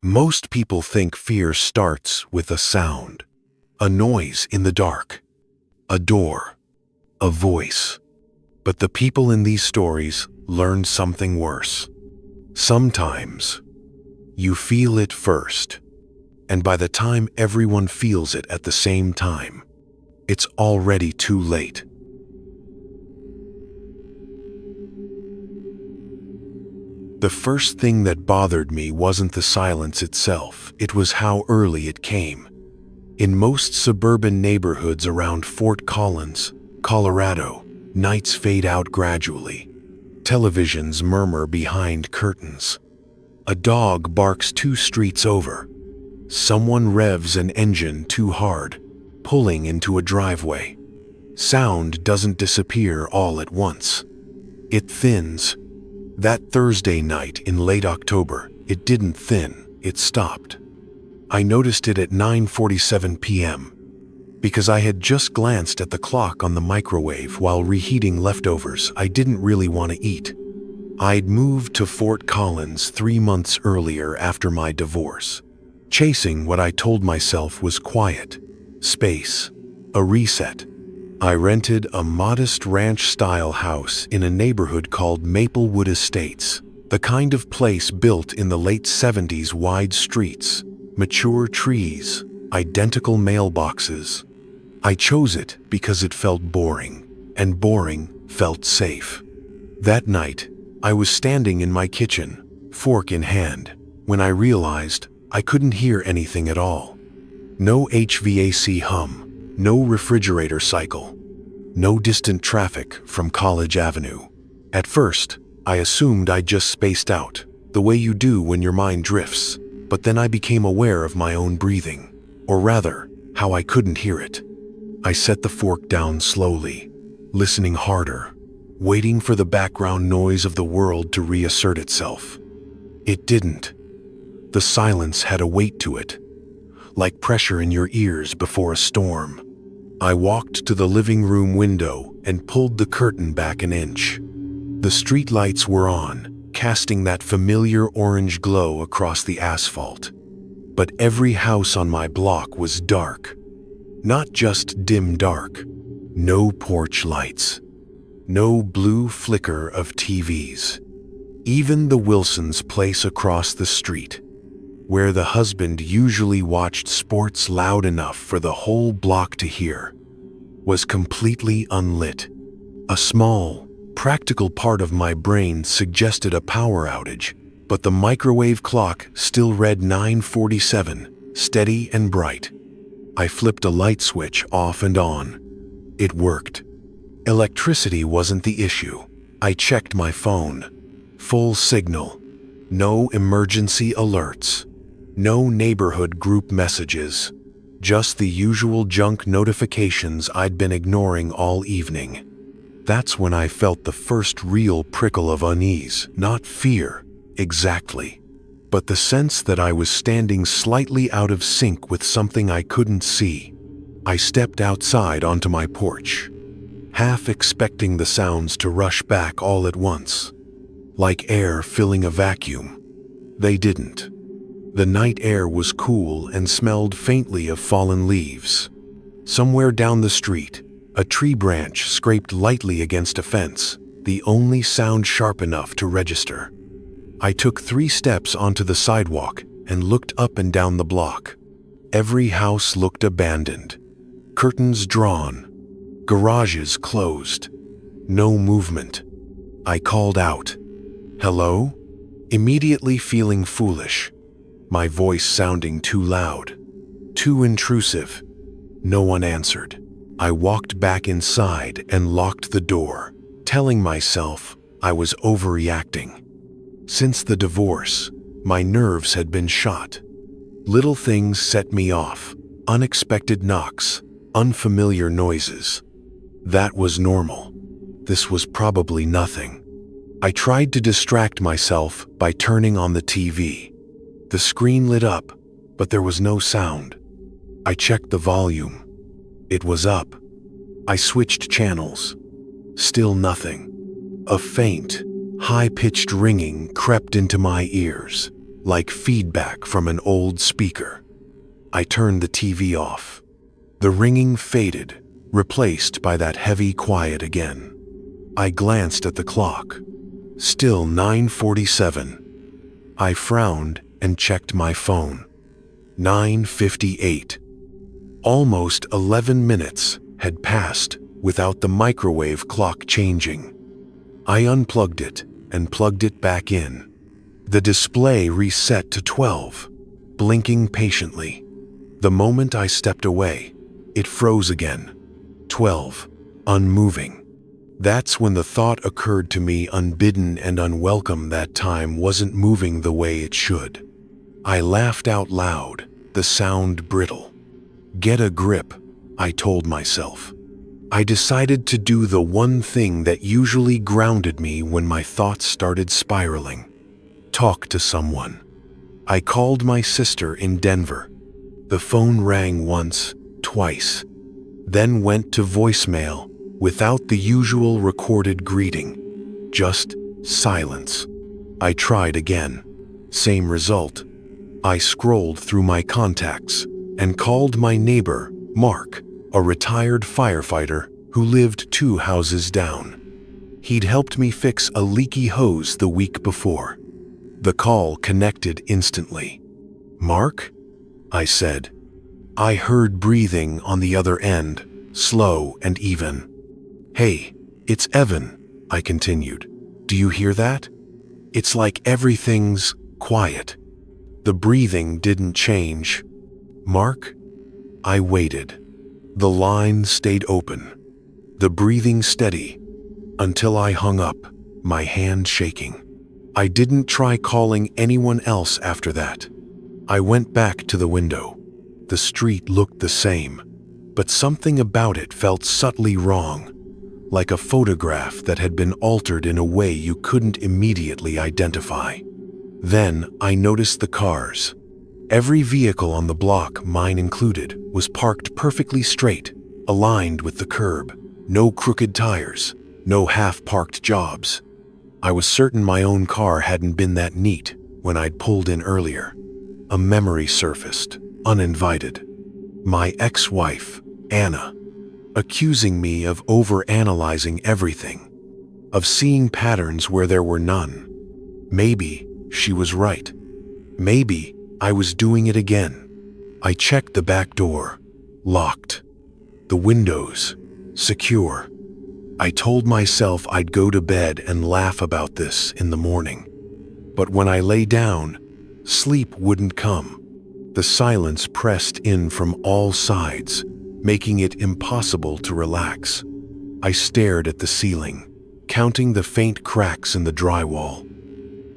Most people think fear starts with a sound, a noise in the dark, a door, a voice. But the people in these stories learn something worse. Sometimes you feel it first, and by the time everyone feels it at the same time, it's already too late. The first thing that bothered me wasn't the silence itself, it was how early it came. In most suburban neighborhoods around Fort Collins, Colorado, nights fade out gradually. Televisions murmur behind curtains. A dog barks 2 streets over. Someone revs an engine too hard, pulling into a driveway. Sound doesn't disappear all at once. It thins. That Thursday night in late October, it didn't thin, it stopped. I noticed it at 9:47 p.m. because I had just glanced at the clock on the microwave while reheating leftovers I didn't really want to eat. I'd moved to Fort Collins 3 months earlier after my divorce, chasing what I told myself was quiet, space, a reset. I rented a modest ranch-style house in a neighborhood called Maplewood Estates, the kind of place built in the late 70s, wide streets, mature trees, identical mailboxes. I chose it because it felt boring, and boring felt safe. That night, I was standing in my kitchen, fork in hand, when I realized I couldn't hear anything at all. No HVAC hum. No refrigerator cycle. No distant traffic from College Avenue. At first, I assumed I'd just spaced out, the way you do when your mind drifts, but then I became aware of my own breathing, or rather, how I couldn't hear it. I set the fork down slowly, listening harder, waiting for the background noise of the world to reassert itself. It didn't. The silence had a weight to it, like pressure in your ears before a storm. I walked to the living room window and pulled the curtain back an inch. The streetlights were on, casting that familiar orange glow across the asphalt. But every house on my block was dark. Not just dim dark. No porch lights. No blue flicker of TVs. Even the Wilsons' place across the street, where the husband usually watched sports loud enough for the whole block to hear, was completely unlit. A small, practical part of my brain suggested a power outage, but the microwave clock still read 9:47, steady and bright. I flipped a light switch off and on. It worked. Electricity wasn't the issue. I checked my phone. Full signal. No emergency alerts. No neighborhood group messages, just the usual junk notifications I'd been ignoring all evening. That's when I felt the first real prickle of unease, not fear, exactly, but the sense that I was standing slightly out of sync with something I couldn't see. I stepped outside onto my porch, half expecting the sounds to rush back all at once, like air filling a vacuum. They didn't. The night air was cool and smelled faintly of fallen leaves. Somewhere down the street, a tree branch scraped lightly against a fence, the only sound sharp enough to register. I took 3 steps onto the sidewalk and looked up and down the block. Every house looked abandoned. Curtains drawn. Garages closed. No movement. I called out, "Hello?" Immediately feeling foolish. My voice sounding too loud, too intrusive. No one answered. I walked back inside and locked the door, telling myself I was overreacting. Since the divorce, my nerves had been shot. Little things set me off, unexpected knocks, unfamiliar noises. That was normal. This was probably nothing. I tried to distract myself by turning on the TV. The screen lit up, but there was no sound. I checked the volume. It was up. I switched channels. Still nothing. A faint, high-pitched ringing crept into my ears, like feedback from an old speaker. I turned the TV off. The ringing faded, replaced by that heavy quiet again. I glanced at the clock. Still 9:47. I frowned and checked my phone. 9:58. Almost 11 minutes had passed without the microwave clock changing. I unplugged it and plugged it back in. The display reset to 12, blinking patiently. The moment I stepped away, it froze again. 12, unmoving. That's when the thought occurred to me, unbidden and unwelcome, that time wasn't moving the way it should. I laughed out loud, the sound brittle. Get a grip, I told myself. I decided to do the one thing that usually grounded me when my thoughts started spiraling. Talk to someone. I called my sister in Denver. The phone rang once, twice, then went to voicemail without the usual recorded greeting. Just silence. I tried again. Same result. I scrolled through my contacts and called my neighbor, Mark, a retired firefighter who lived 2 houses down. He'd helped me fix a leaky hose the week before. The call connected instantly. "Mark?" I said. I heard breathing on the other end, slow and even. "Hey, it's Evan," I continued. "Do you hear that? It's like everything's quiet." The breathing didn't change. "Mark?" I waited. The line stayed open. The breathing steady, until I hung up, my hand shaking. I didn't try calling anyone else after that. I went back to the window. The street looked the same, but something about it felt subtly wrong, like a photograph that had been altered in a way you couldn't immediately identify. Then I noticed the cars. Every vehicle on the block, mine included, was parked perfectly straight, aligned with the curb. No crooked tires, no half-parked jobs. I was certain my own car hadn't been that neat when I'd pulled in earlier. A memory surfaced, uninvited. My ex-wife, Anna, accusing me of overanalyzing everything, of seeing patterns where there were none. Maybe she was right. Maybe I was doing it again. I checked the back door, locked. The windows, secure. I told myself I'd go to bed and laugh about this in the morning. But when I lay down, sleep wouldn't come. The silence pressed in from all sides, making it impossible to relax. I stared at the ceiling, counting the faint cracks in the drywall,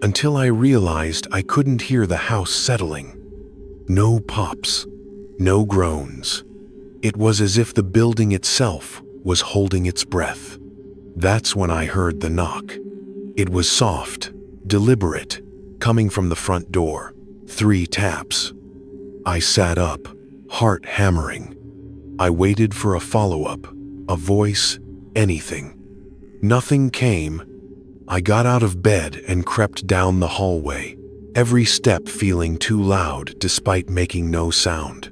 until I realized I couldn't hear the house settling. No pops, no groans. It was as if the building itself was holding its breath. That's when I heard the knock. It was soft, deliberate, coming from the front door. 3 taps. I sat up, heart hammering. I waited for a follow-up, a voice, anything. Nothing came. I got out of bed and crept down the hallway, every step feeling too loud despite making no sound.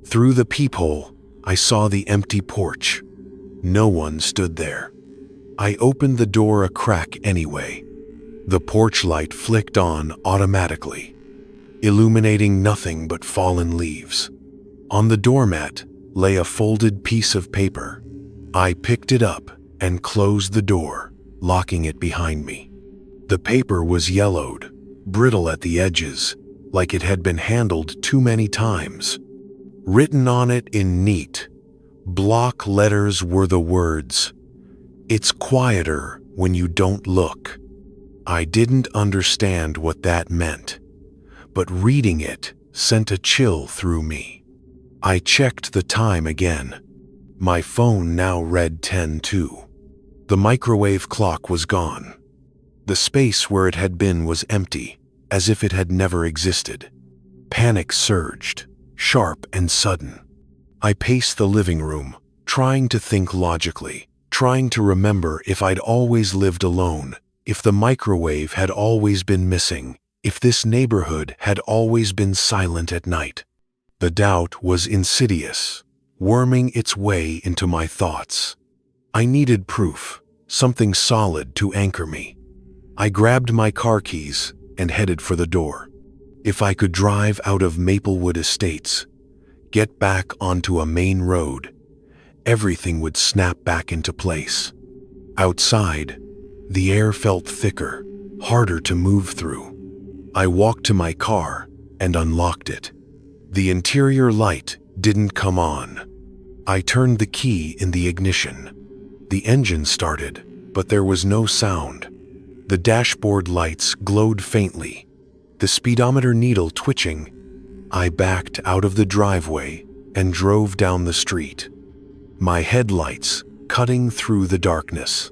Through the peephole, I saw the empty porch. No one stood there. I opened the door a crack anyway. The porch light flicked on automatically, illuminating nothing but fallen leaves. On the doormat lay a folded piece of paper. I picked it up and closed the door, locking it behind me. The paper was yellowed, brittle at the edges, like it had been handled too many times. Written on it in neat, block letters were the words, "It's quieter when you don't look." I didn't understand what that meant, but reading it sent a chill through me. I checked the time again. My phone now read 10:02. The microwave clock was gone. The space where it had been was empty, as if it had never existed. Panic surged, sharp and sudden. I paced the living room, trying to think logically, trying to remember if I'd always lived alone, if the microwave had always been missing, If this neighborhood had always been silent at night, the doubt was insidious, worming its way into my thoughts. I needed proof, something solid to anchor me. I grabbed my car keys and headed for the door. If I could drive out of Maplewood Estates, get back onto a main road, everything would snap back into place. Outside, the air felt thicker, harder to move through. I walked to my car and unlocked it. The interior light didn't come on. I turned the key in the ignition. The engine started, but there was no sound. The dashboard lights glowed faintly, the speedometer needle twitching. I backed out of the driveway and drove down the street, my headlights cutting through the darkness.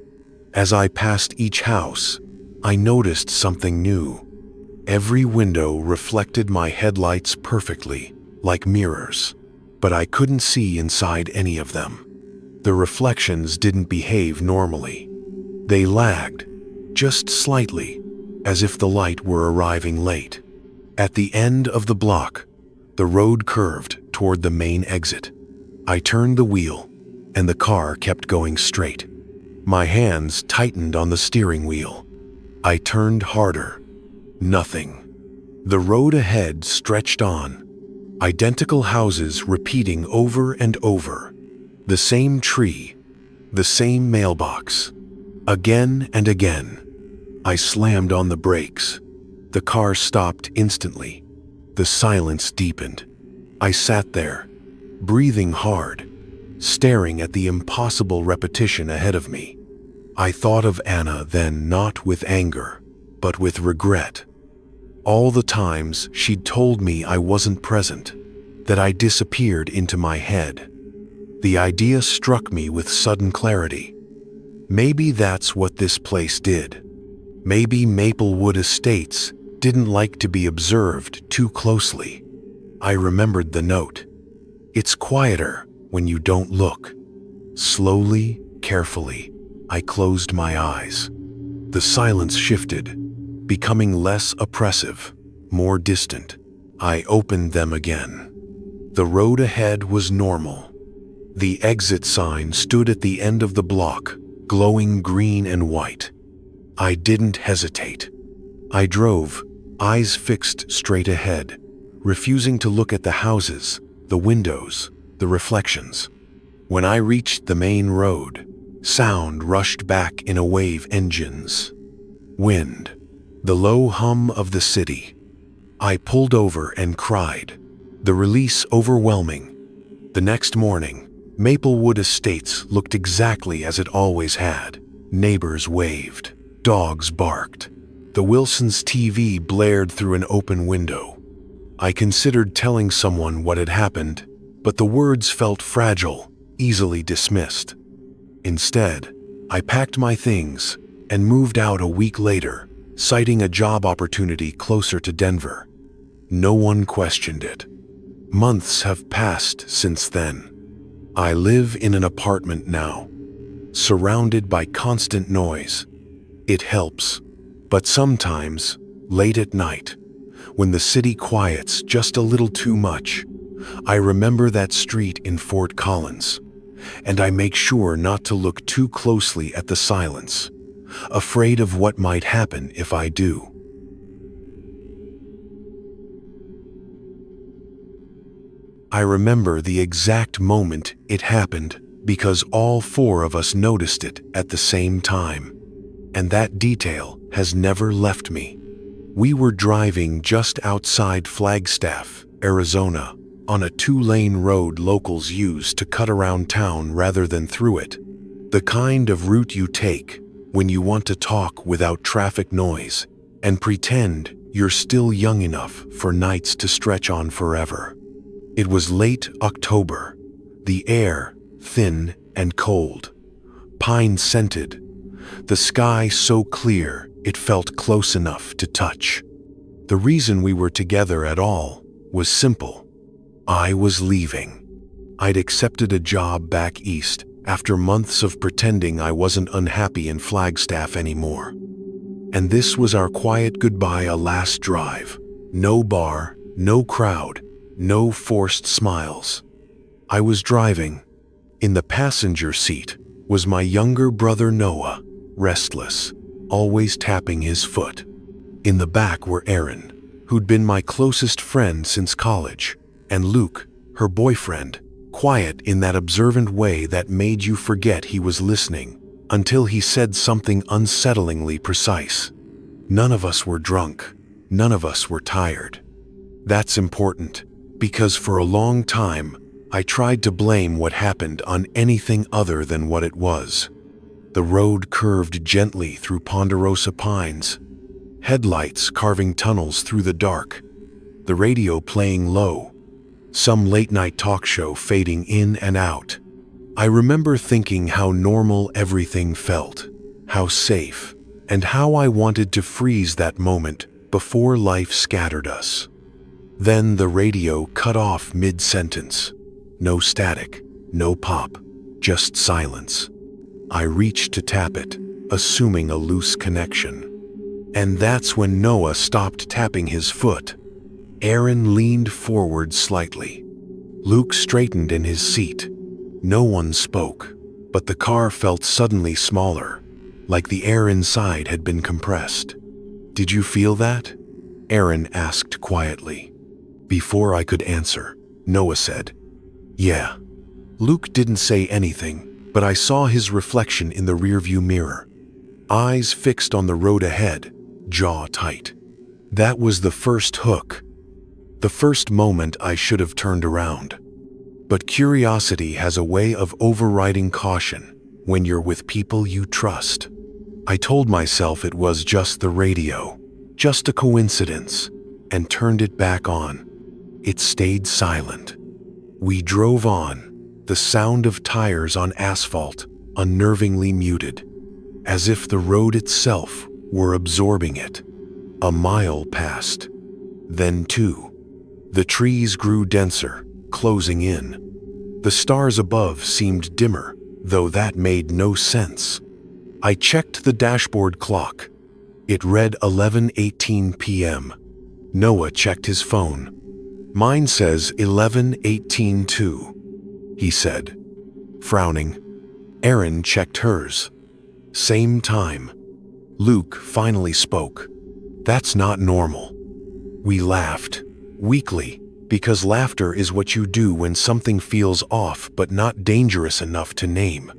As I passed each house, I noticed something new. Every window reflected my headlights perfectly, like mirrors, but I couldn't see inside any of them. The reflections didn't behave normally. They lagged, just slightly, as if the light were arriving late. At the end of the block, the road curved toward the main exit. I turned the wheel, and the car kept going straight. My hands tightened on the steering wheel. I turned harder. Nothing. The road ahead stretched on, identical houses repeating over and over. The same tree, the same mailbox. Again and again. I slammed on the brakes. The car stopped instantly. The silence deepened. I sat there, breathing hard, staring at the impossible repetition ahead of me. I thought of Anna then, not with anger, but with regret. All the times she'd told me I wasn't present, that I disappeared into my head. The idea struck me with sudden clarity. Maybe that's what this place did. Maybe Maplewood Estates didn't like to be observed too closely. I remembered the note. It's quieter when you don't look. Slowly, carefully, I closed my eyes. The silence shifted, becoming less oppressive, more distant. I opened them again. The road ahead was normal. The exit sign stood at the end of the block, glowing green and white. I didn't hesitate. I drove, eyes fixed straight ahead, refusing to look at the houses, the windows, the reflections. When I reached the main road, sound rushed back in a wave: engines, wind, the low hum of the city. I pulled over and cried, the release overwhelming. The next morning, Maplewood Estates looked exactly as it always had. Neighbors waved, dogs barked. The Wilsons' TV blared through an open window. I considered telling someone what had happened, but the words felt fragile, easily dismissed. Instead, I packed my things and moved out a week later, citing a job opportunity closer to Denver. No one questioned it. Months have passed since then. I live in an apartment now, surrounded by constant noise. It helps, but sometimes, late at night, when the city quiets just a little too much, I remember that street in Fort Collins, and I make sure not to look too closely at the silence, afraid of what might happen if I do. I remember the exact moment it happened because all four of us noticed it at the same time, and that detail has never left me. We were driving just outside Flagstaff, Arizona, on a 2-lane road locals use to cut around town rather than through it. The kind of route you take when you want to talk without traffic noise and pretend you're still young enough for nights to stretch on forever. It was late October, the air thin and cold, pine-scented, the sky so clear it felt close enough to touch. The reason we were together at all was simple. I was leaving. I'd accepted a job back east after months of pretending I wasn't unhappy in Flagstaff anymore. And this was our quiet goodbye, a last drive. No bar, no crowd, no forced smiles. I was driving. In the passenger seat was my younger brother Noah, restless, always tapping his foot. In the back were Aaron, who'd been my closest friend since college, and Luke, her boyfriend, quiet in that observant way that made you forget he was listening, until he said something unsettlingly precise. None of us were drunk. None of us were tired. That's important, because for a long time, I tried to blame what happened on anything other than what it was. The road curved gently through ponderosa pines, headlights carving tunnels through the dark, the radio playing low, some late-night talk show fading in and out. I remember thinking how normal everything felt, how safe, and how I wanted to freeze that moment before life scattered us. Then the radio cut off mid-sentence. No static, no pop, just silence. I reached to tap it, assuming a loose connection. And that's when Noah stopped tapping his foot. Aaron leaned forward slightly. Luke straightened in his seat. No one spoke, but the car felt suddenly smaller, like the air inside had been compressed. "Did you feel that?" Aaron asked quietly. Before I could answer, Noah said, "Yeah." Luke didn't say anything, but I saw his reflection in the rearview mirror. Eyes fixed on the road ahead, jaw tight. That was the first hook. The first moment I should have turned around. But curiosity has a way of overriding caution when you're with people you trust. I told myself it was just the radio, just a coincidence, and turned it back on. It stayed silent. We drove on, the sound of tires on asphalt unnervingly muted, as if the road itself were absorbing it. A mile passed, then two. The trees grew denser, closing in. The stars above seemed dimmer, though that made no sense. I checked the dashboard clock. It read 11:18 p.m. Noah checked his phone. "Mine says 11:18 too," he said, frowning. Aaron checked hers. Same time. Luke finally spoke. "That's not normal." We laughed, weakly, because laughter is what you do when something feels off but not dangerous enough to name.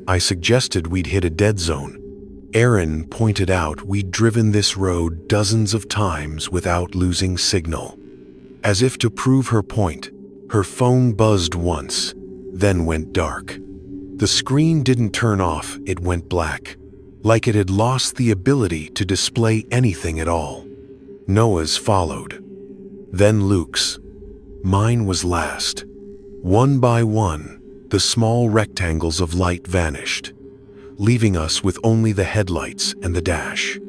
I suggested we'd hit a dead zone. Aaron pointed out we'd driven this road dozens of times without losing signal. As if to prove her point, her phone buzzed once, then went dark. The screen didn't turn off, it went black, like it had lost the ability to display anything at all. Noah's followed. Then Luke's. Mine was last. One by one, the small rectangles of light vanished, leaving us with only the headlights and the dash.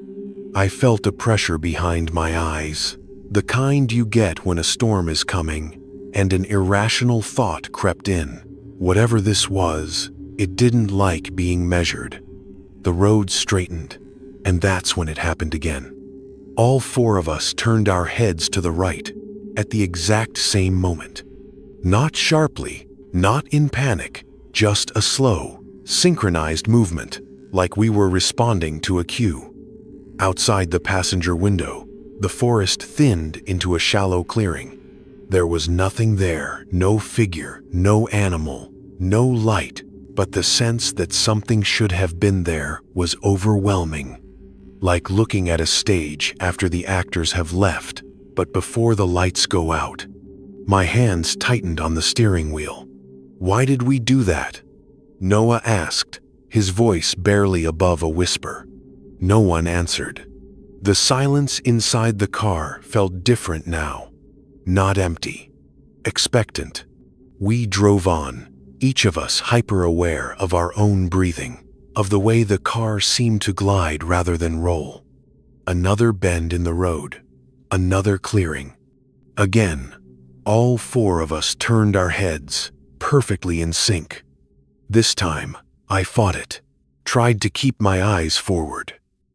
I felt a pressure behind my eyes, the kind you get when a storm is coming, and an irrational thought crept in. Whatever this was, it didn't like being measured. The road straightened, and that's when it happened again. All four of us turned our heads to the right, at the exact same moment. Not sharply, not in panic, just a slow, synchronized movement, like we were responding to a cue. Outside the passenger window, the forest thinned into a shallow clearing. There was nothing there, no figure, no animal, no light, but the sense that something should have been there was overwhelming. Like looking at a stage after the actors have left, but before the lights go out. My hands tightened on the steering wheel. "Why did we do that?" Noah asked, his voice barely above a whisper. No one answered. The silence inside the car felt different now. Not empty. Expectant. We drove on, each of us hyper-aware of our own breathing, of the way the car seemed to glide rather than roll. Another bend in the road. Another clearing. Again, all four of us turned our heads, perfectly in sync. This time, I fought it, tried to keep my eyes forward.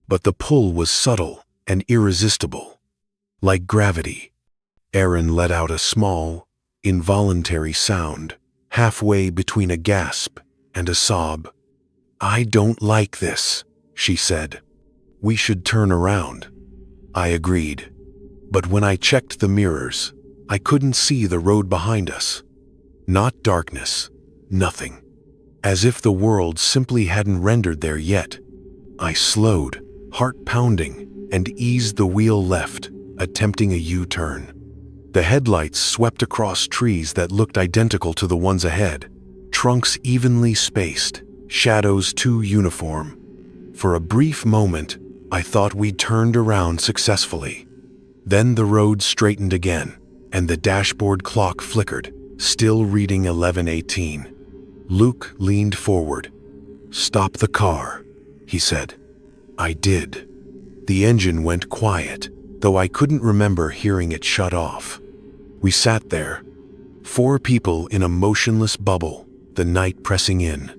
but the pull was subtle and irresistible, like gravity. Erin let out a small, involuntary sound, halfway between a gasp and a sob. "I don't like this," she said. "We should turn around." I agreed. But when I checked the mirrors, I couldn't see the road behind us. Not darkness, nothing. As if the world simply hadn't rendered there yet. I slowed, heart pounding, and eased the wheel left, attempting a U-turn. The headlights swept across trees that looked identical to the ones ahead, trunks evenly spaced, shadows too uniform. For a brief moment, I thought we'd turned around successfully. Then the road straightened again, and the dashboard clock flickered, still reading 11:18. Luke leaned forward. "Stop the car," he said. I did. The engine went quiet, though I couldn't remember hearing it shut off. We sat there, 4 people in a motionless bubble, the night pressing in.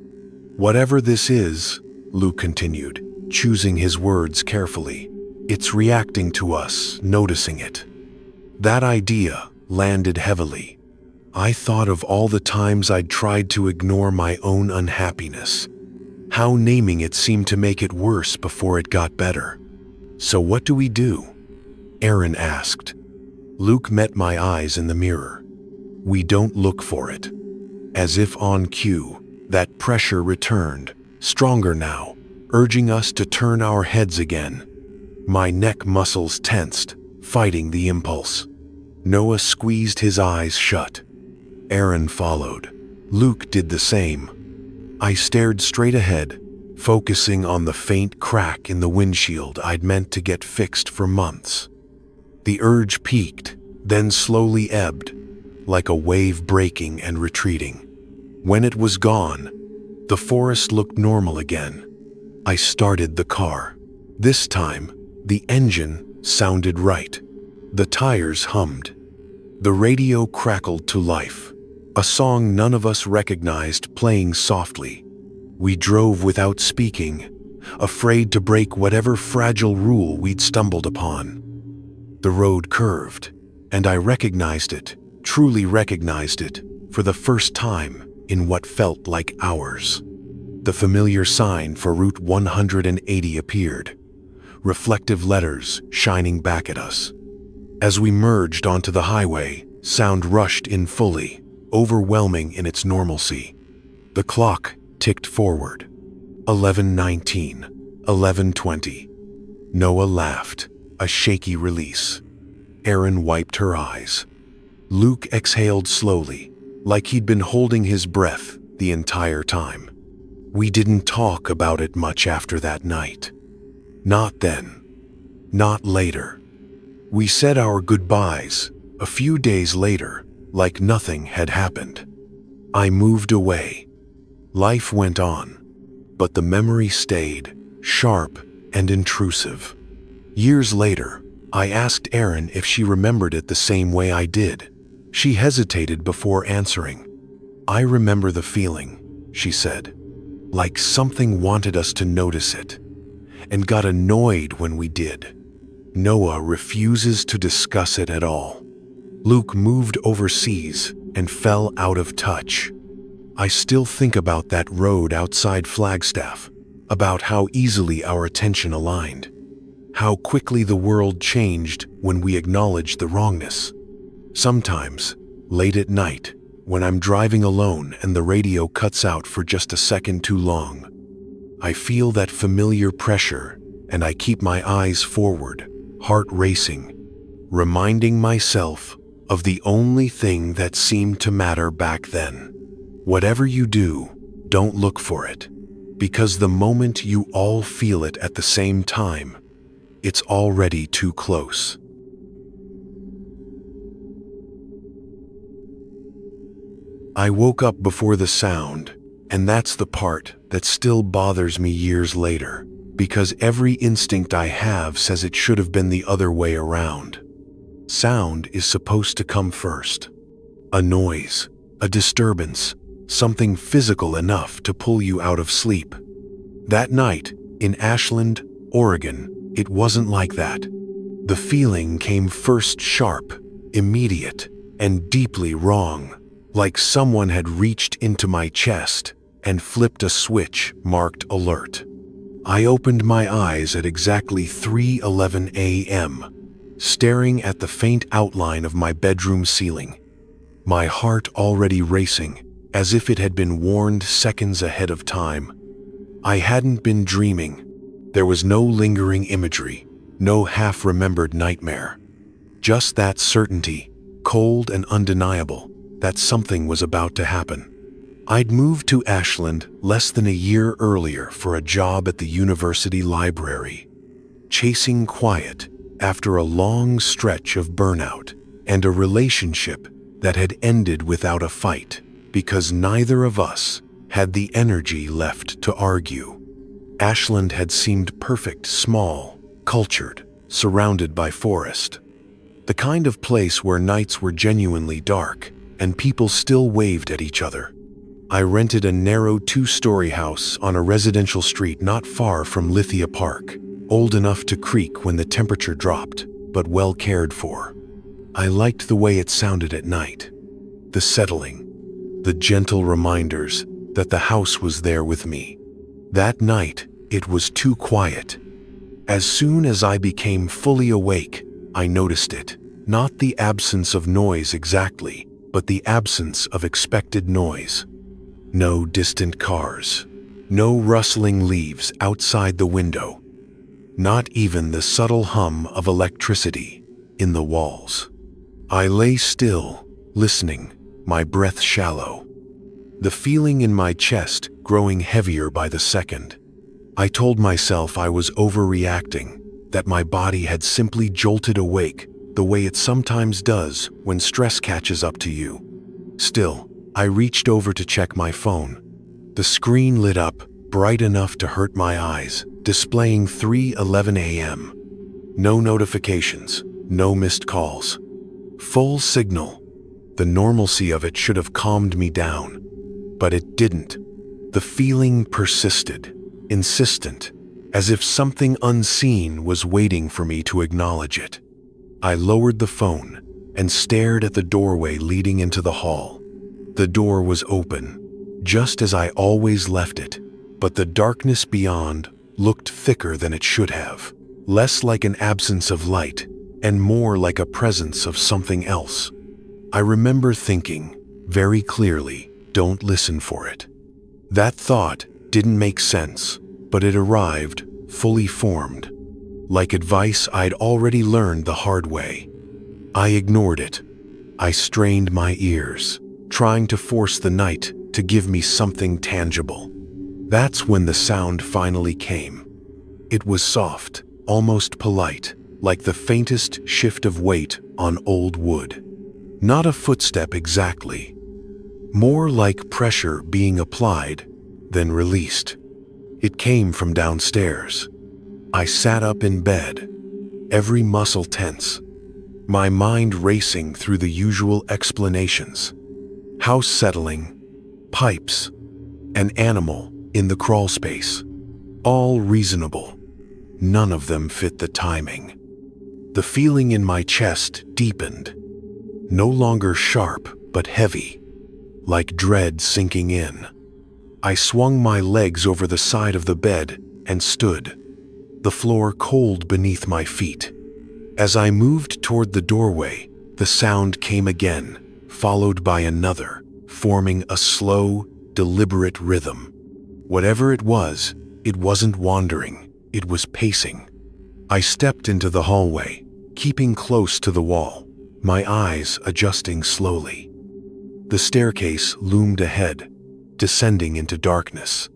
"Whatever this is," Luke continued, choosing his words carefully, "it's reacting to us, noticing it." That idea landed heavily. I thought of all the times I'd tried to ignore my own unhappiness, how naming it seemed to make it worse before it got better. "So what do we do?" Erin asked. Luke met my eyes in the mirror. "We don't look for it." As if on cue, that pressure returned, stronger now, urging us to turn our heads again. My neck muscles tensed, fighting the impulse. Noah squeezed his eyes shut. Erin followed. Luke did the same. I stared straight ahead, focusing on the faint crack in the windshield I'd meant to get fixed for months. The urge peaked, then slowly ebbed, like a wave breaking and retreating. When it was gone, the forest looked normal again. I started the car. This time, the engine sounded right. The tires hummed. The radio crackled to life, a song none of us recognized playing softly. We drove without speaking, afraid to break whatever fragile rule we'd stumbled upon. The road curved, and I recognized it, truly recognized it, for the first time in what felt like hours. The familiar sign for Route 180 appeared, reflective letters shining back at us. As we merged onto the highway, sound rushed in fully, overwhelming in its normalcy. The clock ticked forward. 11:19, 11:20. Noah laughed, a shaky release. Erin wiped her eyes. Luke exhaled slowly, like he'd been holding his breath the entire time. We didn't talk about it much after that night. Not then. Not later. We said our goodbyes a few days later, like nothing had happened. I moved away. Life went on, but the memory stayed, sharp and intrusive. Years later, I asked Erin if she remembered it the same way I did. She hesitated before answering. "I remember the feeling," she said, "like something wanted us to notice it, and got annoyed when we did. Noah refuses to discuss it at all. Luke moved overseas and fell out of touch. I still think about that road outside Flagstaff, about how easily our attention aligned, how quickly the world changed when we acknowledged the wrongness. Sometimes, late at night, when I'm driving alone and the radio cuts out for just a second too long, I feel that familiar pressure and I keep my eyes forward, heart racing, reminding myself of the only thing that seemed to matter back then. Whatever you do, don't look for it, because the moment you all feel it at the same time, it's already too close." I woke up before the sound, and that's the part that still bothers me years later, because every instinct I have says it should have been the other way around. Sound is supposed to come first. A noise, a disturbance, something physical enough to pull you out of sleep. That night, in Ashland, Oregon, it wasn't like that. The feeling came first sharp, immediate, and deeply wrong, like someone had reached into my chest and flipped a switch marked alert. I opened my eyes at exactly 3:11 a.m., staring at the faint outline of my bedroom ceiling, my heart already racing, as if it had been warned seconds ahead of time. I hadn't been dreaming. There was no lingering imagery, no half-remembered nightmare. Just that certainty, cold and undeniable, that something was about to happen. I'd moved to Ashland less than a year earlier for a job at the university library, chasing quiet after a long stretch of burnout and a relationship that had ended without a fight because neither of us had the energy left to argue. Ashland had seemed perfect, small, cultured, surrounded by forest. The kind of place where nights were genuinely dark and people still waved at each other. I rented a narrow 2-story house on a residential street not far from Lithia Park, old enough to creak when the temperature dropped, but well cared for. I liked the way it sounded at night. The settling, the gentle reminders that the house was there with me. That night, it was too quiet. As soon as I became fully awake, I noticed it. Not the absence of noise exactly, but the absence of expected noise. No distant cars. No rustling leaves outside the window. Not even the subtle hum of electricity in the walls. I lay still, listening, my breath shallow. The feeling in my chest growing heavier by the second. I told myself I was overreacting, that my body had simply jolted awake the way it sometimes does when stress catches up to you. Still, I reached over to check my phone. The screen lit up, bright enough to hurt my eyes, displaying 3:11 a.m. No notifications, no missed calls. Full signal. The normalcy of it should have calmed me down, but it didn't. The feeling persisted, insistent, as if something unseen was waiting for me to acknowledge it. I lowered the phone and stared at the doorway leading into the hall. The door was open, just as I always left it, but the darkness beyond looked thicker than it should have, less like an absence of light and more like a presence of something else. I remember thinking, very clearly, don't listen for it. That thought didn't make sense, but it arrived, fully formed, like advice I'd already learned the hard way. I ignored it. I strained my ears, trying to force the night to give me something tangible. That's when the sound finally came. It was soft, almost polite, like the faintest shift of weight on old wood. Not a footstep exactly. More like pressure being applied, then released. It came from downstairs. I sat up in bed, every muscle tense, my mind racing through the usual explanations. House settling, pipes, an animal in the crawl space. All reasonable. None of them fit the timing. The feeling in my chest deepened, no longer sharp but heavy, like dread sinking in. I swung my legs over the side of the bed and stood, the floor cold beneath my feet. As I moved toward the doorway, the sound came again, followed by another, forming a slow, deliberate rhythm. Whatever it wasn't wandering, it was pacing. I stepped into the hallway, keeping close to the wall, my eyes adjusting slowly. The staircase loomed ahead, descending into darkness.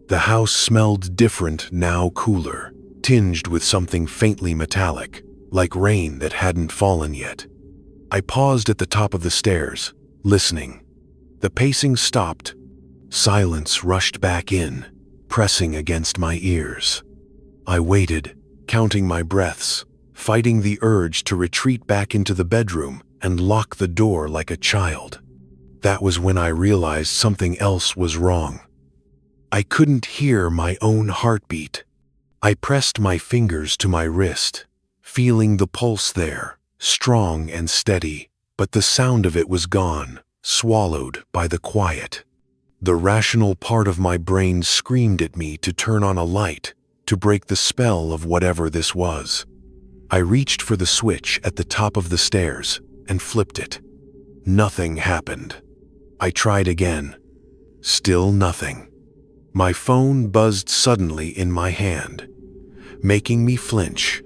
The house smelled different, now cooler, tinged with something faintly metallic, like rain that hadn't fallen yet. I paused at the top of the stairs, listening. The pacing stopped. Silence rushed back in, pressing against my ears. I waited, counting my breaths, fighting the urge to retreat back into the bedroom and lock the door like a child. That was when I realized something else was wrong. I couldn't hear my own heartbeat. I pressed my fingers to my wrist, feeling the pulse there, strong and steady, but the sound of it was gone, swallowed by the quiet. The rational part of my brain screamed at me to turn on a light, to break the spell of whatever this was. I reached for the switch at the top of the stairs and flipped it. Nothing happened. I tried again. Still nothing. My phone buzzed suddenly in my hand, making me flinch.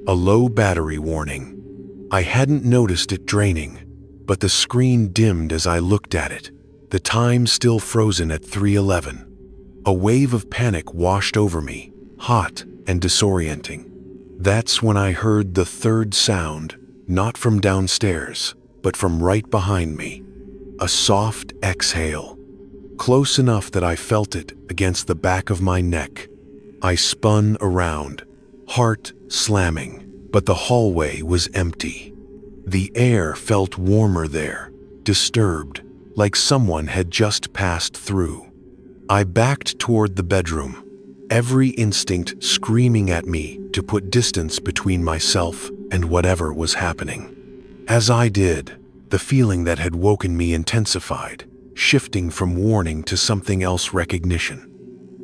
A low battery warning. I hadn't noticed it draining, but the screen dimmed as I looked at it, the time still frozen at 3:11. A wave of panic washed over me, hot and disorienting. That's when I heard the third sound, not from downstairs, but from right behind me. A soft exhale, close enough that I felt it against the back of my neck. I spun around, heart slamming, but the hallway was empty. The air felt warmer there, disturbed, like someone had just passed through. I backed toward the bedroom, every instinct screaming at me to put distance between myself and whatever was happening. As I did, the feeling that had woken me intensified, shifting from warning to something else, recognition.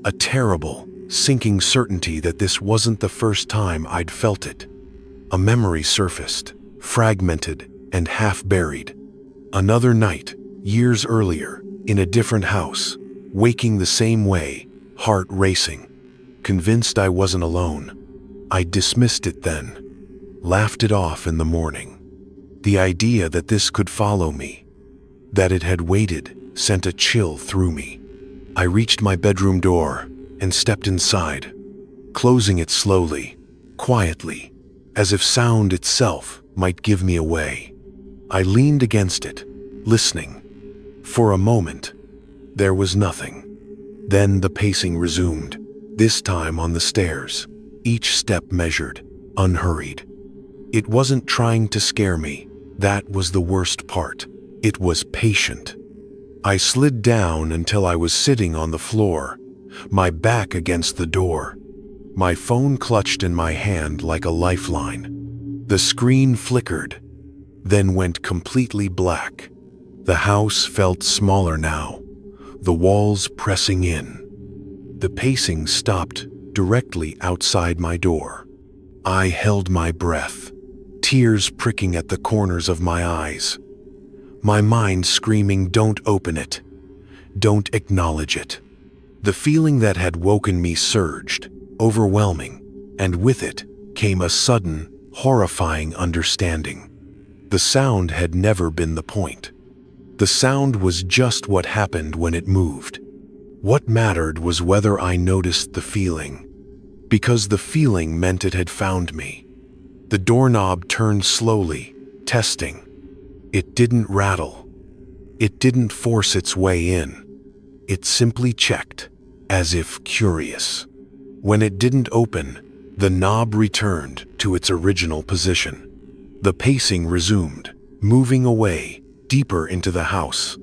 A terrible, sinking certainty that this wasn't the first time I'd felt it. A memory surfaced, fragmented and half-buried. Another night, years earlier, in a different house, waking the same way, heart racing. Convinced I wasn't alone. I dismissed it then, laughed it off in the morning. The idea that this could follow me, that it had waited, sent a chill through me. I reached my bedroom door and stepped inside, closing it slowly, quietly, as if sound itself might give me away. I leaned against it, listening. For a moment, there was nothing. Then the pacing resumed, this time on the stairs, each step measured, unhurried. It wasn't trying to scare me. That was the worst part. It was patient. I slid down until I was sitting on the floor, my back against the door. My phone clutched in my hand like a lifeline. The screen flickered, then went completely black. The house felt smaller now, the walls pressing in. The pacing stopped directly outside my door. I held my breath, tears pricking at the corners of my eyes. My mind screaming, "Don't open it. Don't acknowledge it." The feeling that had woken me surged, overwhelming, and with it came a sudden, horrifying understanding. The sound had never been the point. The sound was just what happened when it moved. What mattered was whether I noticed the feeling, because the feeling meant it had found me. The doorknob turned slowly, testing. It didn't rattle. It didn't force its way in. It simply checked, as if curious. When it didn't open, the knob returned to its original position. The pacing resumed, moving away, deeper into the house.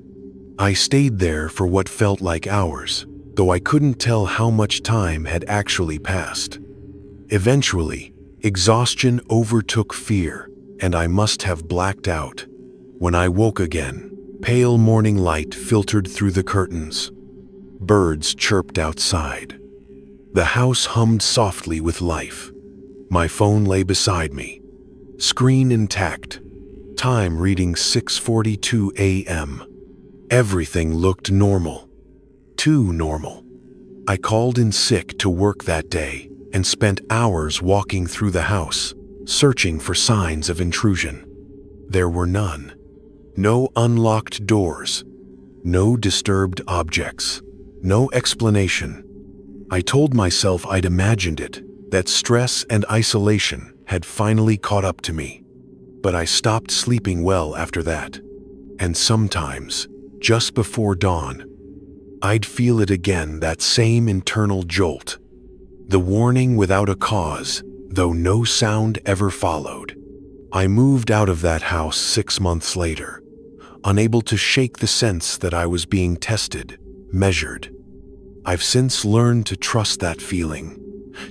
I stayed there for what felt like hours, though I couldn't tell how much time had actually passed. Eventually, exhaustion overtook fear, and I must have blacked out. When I woke again, pale morning light filtered through the curtains. Birds chirped outside. The house hummed softly with life. My phone lay beside me, screen intact, time reading 6:42 a.m. Everything looked normal. Too normal. I called in sick to work that day and spent hours walking through the house, searching for signs of intrusion. There were none. No unlocked doors. No disturbed objects. No explanation. I told myself I'd imagined it, that stress and isolation had finally caught up to me. But I stopped sleeping well after that. And sometimes, just before dawn, I'd feel it again, that same internal jolt. The warning without a cause, though no sound ever followed. I moved out of that house 6 months later, unable to shake the sense that I was being tested, measured. I've since learned to trust that feeling,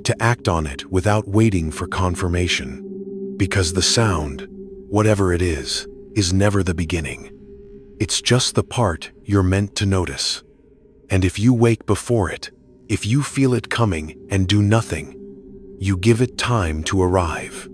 to act on it without waiting for confirmation. Because the sound, whatever it is never the beginning. It's just the part you're meant to notice. And if you wake before it, if you feel it coming and do nothing, you give it time to arrive.